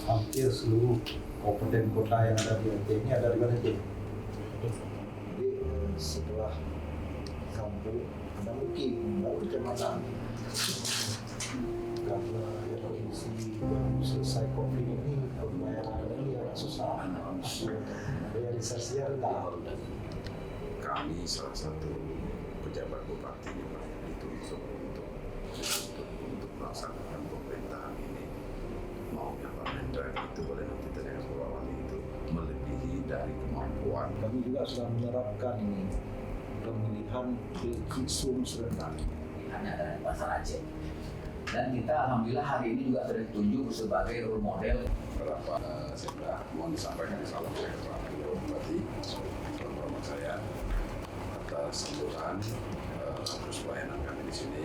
hampir seluruh kabupaten kota yang ada di NTT ini ada di mana aja. Jadi setelah kampung ada mungkin baru kecamatan karena ya kondisi baru selesai COVID ini pembayaran ini agak susah, realisasinya rendah. Kami salah satu pejabat bupati ditunjuk untuk melaksanakan pemerintahan ini. Maunya Pak Mendak itu boleh kita dengan Bapak Wali itu melebihi dari kemampuan. Kami juga sudah menerapkan ini pemilihan visum serentak. Hanya ada di Pasar Aceh. Dan kita alhamdulillah hari ini juga sudah ditunjuk sebagai role model. Berapa saya sudah mohon disampaikan salam saya ke Pak Bupati, salam saya atas sambutan terus pelayanan kami di sini.